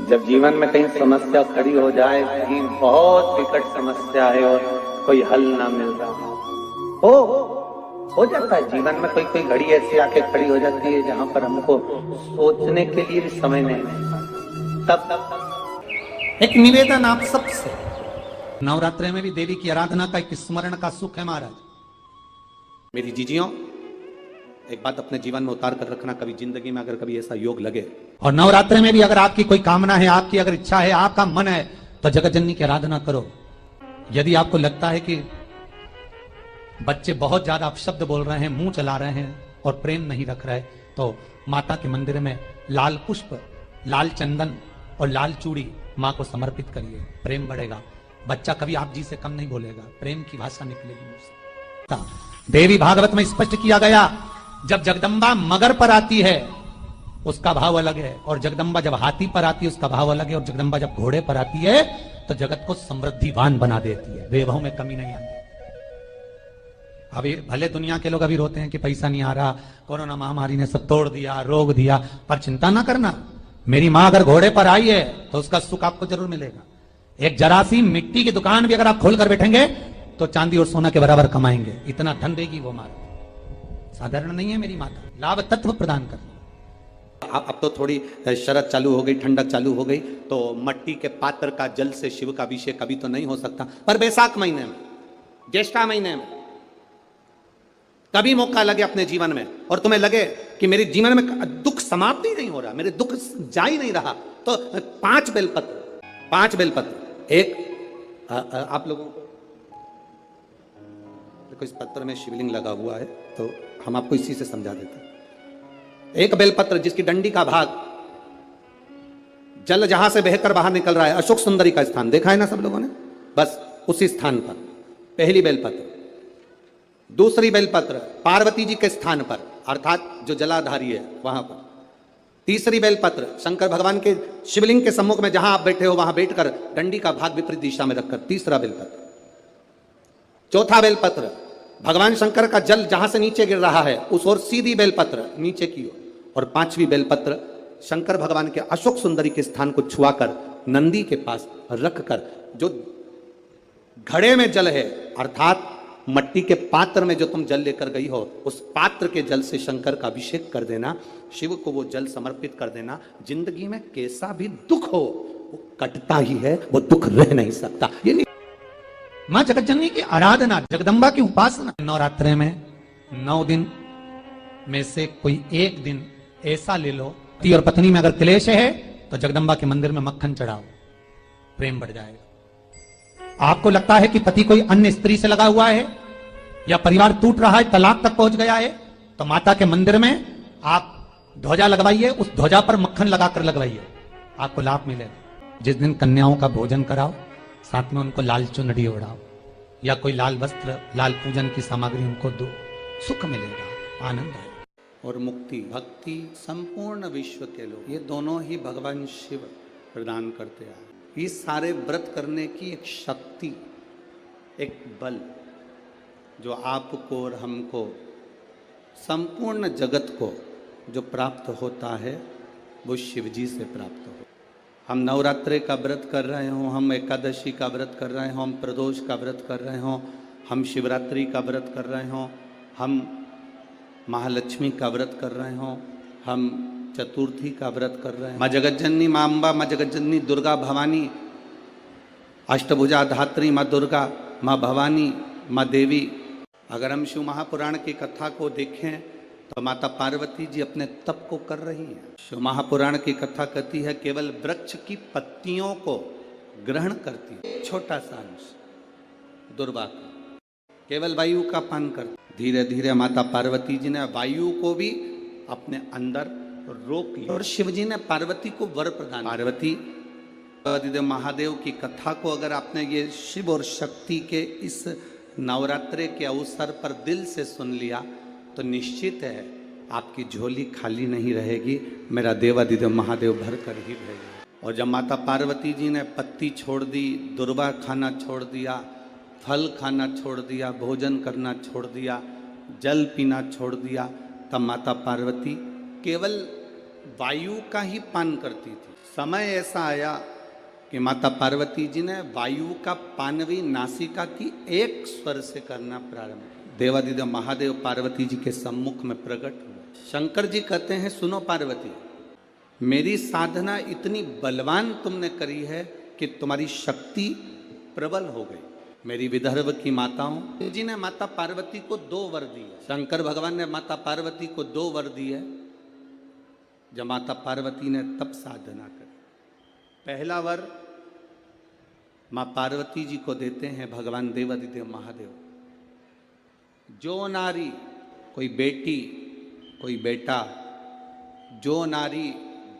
जब जीवन में कहीं समस्या खड़ी हो जाए, कहीं बहुत विकट समस्या है और कोई हल ना मिल रहा हो जाता है जीवन में कोई कोई घड़ी ऐसी आके खड़ी हो जाती है जहां पर हमको सोचने के लिए भी समय नहीं मिलता। तब एक निवेदन आप सबसे, नवरात्रि में भी देवी की आराधना का एक स्मरण का सुख है महाराज। मेरी जीजियों, एक बात अपने जीवन में उतार कर रखना, कभी जिंदगी में अगर कभी ऐसा योग लगे, और नवरात्रि में भी अगर आपकी कोई कामना है, आपकी अगर इच्छा है, आपका मन है, तो जगत जननी की आराधना करो। यदि आपको लगता है कि बच्चे बहुत ज्यादा अपशब्द बोल रहे हैं, मुंह चला रहे हैं और प्रेम नहीं रख रहे, तो माता के मंदिर में लाल पुष्प, लाल चंदन और लाल चूड़ी माँ को समर्पित करिए, प्रेम बढ़ेगा। बच्चा कभी आप जी से कम नहीं बोलेगा, प्रेम की भाषा निकलेगी मुझसे। देवी भागवत में स्पष्ट किया गया, जब जगदम्बा मगर पर आती है उसका भाव अलग है, और जगदम्बा जब हाथी पर आती है उसका भाव अलग है, और जगदम्बा जब घोड़े पर आती है तो जगत को समृद्धिवान बना देती है, वैभव में कमी नहीं आती। अभी भले दुनिया के लोग अभी रोते हैं कि पैसा नहीं आ रहा, कोरोना महामारी ने सब तोड़ दिया, रोक दिया, पर चिंता ना करना, मेरी मां अगर घोड़े पर आई है तो उसका सुख आपको जरूर मिलेगा। एक जरा सी मिट्टी की दुकान भी अगर आप खोल कर बैठेंगे तो चांदी और सोना के बराबर कमाएंगे, इतना धन देगी वो माता। साधारण नहीं है मेरी माता, लाभ तत्व प्रदान कर। अब तो थोड़ी शरद चालू हो गई, ठंडक चालू हो गई, तो मट्टी के पात्र का जल से शिव का अभिषेक कभी तो नहीं हो सकता, पर बैसाख महीने में, ज्येष्ठा महीने में कभी मौका लगे अपने जीवन में और तुम्हें लगे कि मेरे जीवन में दुख समाप्त ही नहीं हो रहा, मेरे दुख जा ही नहीं रहा, तो 5 बेलपत्र, एक आप लोगों को देखो इस पत्र में शिवलिंग लगा हुआ है, तो हम आपको इसी से समझा देते हैं। एक बेलपत्र जिसकी डंडी का भाग जल जहां से बहकर बाहर निकल रहा है, अशोक सुंदरी का स्थान देखा है ना सब लोगों ने, बस उसी स्थान पर पहली बेलपत्र। दूसरी बेलपत्र पार्वती जी के स्थान पर, अर्थात जो जलाधारी है वहां पर। तीसरी बेलपत्र शंकर भगवान के शिवलिंग के सम्मुख में जहां आप बैठे हो वहां बैठकर डंडी का भाग विपरीत दिशा में रखकर, तीसरा बेलपत्र। चौथा बेलपत्र भगवान शंकर का जल जहां से नीचे गिर रहा है उस ओर सीधी बेलपत्र नीचे की ओर, और पांचवी बेलपत्र शंकर भगवान के अशोक सुंदरी के स्थान को छुआकर नंदी के पास रखकर, जो घड़े में जल है अर्थात मट्टी के पात्र में जो तुम जल लेकर गई हो, उस पात्र के जल से शंकर का अभिषेक कर देना, शिव को वो जल समर्पित कर देना। जिंदगी में कैसा भी दुख हो वो कटता ही है, वो दुख रह नहीं सकता। ये नहीं मां जगत जननी की आराधना, जगदम्बा की उपासना। नवरात्रि में 9 दिन में से कोई एक दिन ऐसा ले लो, पति और पत्नी में अगर क्लेश है तो जगदम्बा के मंदिर में मक्खन चढ़ाओ, प्रेम बढ़ जाएगा। आपको लगता है कि पति कोई अन्य स्त्री से लगा हुआ है या परिवार टूट रहा है, तलाक तक पहुंच गया है, तो माता के मंदिर में आप ध्वजा लगवाइए, उस ध्वजा पर मक्खन लगाकर लगवाइए, आपको लाभ मिलेगा। जिस दिन कन्याओं का भोजन कराओ, साथ में उनको लाल चुनरी ओढ़ाओ या कोई लाल वस्त्र, लाल पूजन की सामग्री उनको दो, सुख मिलेगा, आनंद आएगा। और मुक्ति, भक्ति संपूर्ण विश्व के लोग, ये दोनों ही भगवान शिव प्रदान करते हैं। ये सारे व्रत करने की एक शक्ति, एक बल जो आपको और हमको, संपूर्ण जगत को जो प्राप्त होता है वो शिव जी से प्राप्त हो। हम नवरात्रि का व्रत कर रहे हों, हम एकादशी का व्रत कर रहे हों, हम प्रदोष का व्रत कर रहे हों, हम शिवरात्रि का व्रत कर रहे हों, हम महालक्ष्मी का व्रत कर रहे हों, हम चतुर्थी का व्रत कर रहे हैं, माँ जगतजननी, माँ अम्बा, माँ जगतजननी दुर्गा भवानी, अष्टभुजा धात्री माँ दुर्गा, माँ भवानी, माँ देवी। अगर हम शिव महापुराण की कथा को देखें तो माता पार्वती जी अपने तप को कर रही हैं। शिव महापुराण की कथा कहती है केवल वृक्ष की पत्तियों को ग्रहण करती है, छोटा सा अंश दुर्वा का, केवल वायु का पान करती। धीरे धीरे माता पार्वती जी ने वायु को भी अपने अंदर रोक लिया, और शिव जी ने पार्वती को वर प्रदान। पार्वती महादेव की कथा को अगर आपने ये शिव और शक्ति के इस नवरात्रि के अवसर पर दिल से सुन लिया तो निश्चित है आपकी झोली खाली नहीं रहेगी, मेरा देवादिदेव महादेव भर कर ही रहेगा। और जब माता पार्वती जी ने पत्ती छोड़ दी, दुर्वा खाना छोड़ दिया, फल खाना छोड़ दिया, भोजन करना छोड़ दिया, जल पीना छोड़ दिया, तब माता पार्वती केवल वायु का ही पान करती थी। समय ऐसा आया कि माता पार्वती जी ने वायु का पान भी नासिका की एक स्वर से करना प्रारंभ किया। देवादिदेव महादेव पार्वती जी के सम्मुख में प्रकट हुए। शंकर जी कहते हैं, सुनो पार्वती, मेरी साधना इतनी बलवान तुमने करी है कि तुम्हारी शक्ति प्रबल हो गई। मेरी विदर्भ की माताओं जी ने माता पार्वती को 2 वर दिए। शंकर भगवान ने माता पार्वती को 2 वर दिए जब माता पार्वती ने तप साधना करी। पहला वर मां पार्वती जी को देते हैं भगवान देवादिदेव महादेव, जो नारी, कोई बेटी कोई बेटा, जो नारी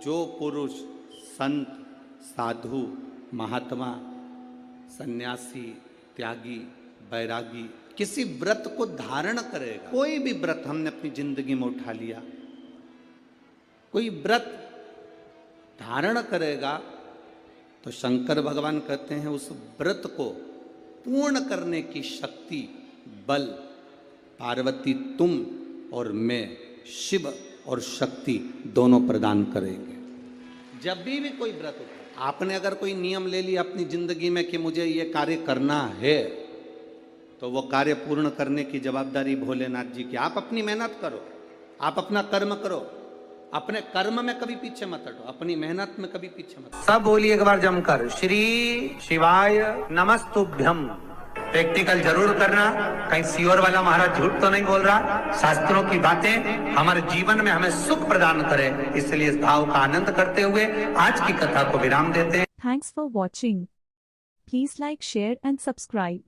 जो पुरुष संत साधु महात्मा सन्यासी त्यागी बैरागी किसी व्रत को धारण करेगा, कोई भी व्रत हमने अपनी जिंदगी में उठा लिया, कोई व्रत धारण करेगा तो शंकर भगवान कहते हैं उस व्रत को पूर्ण करने की शक्ति बल पार्वती तुम और मैं शिव और शक्ति दोनों प्रदान करेंगे। जब भी कोई व्रत उठा, आपने अगर कोई नियम ले लिया अपनी जिंदगी में कि मुझे ये कार्य करना है, तो वो कार्य पूर्ण करने की जवाबदारी भोलेनाथ जी की। आप अपनी मेहनत करो, आप अपना कर्म करो, अपने कर्म में कभी पीछे मत हटो, अपनी मेहनत में कभी पीछे मत। सब बोलिए एक बार जमकर, श्री शिवाय नमस्तुभ्यम। प्रैक्टिकल जरूर करना, कहीं सियोर वाला महाराज झूठ तो नहीं बोल रहा। शास्त्रों की बातें हमारे जीवन में हमें सुख प्रदान करे, इसलिए इस भाव का आनंद करते हुए आज की कथा को विराम देते हैं। Thanks for watching. Please like, share and subscribe.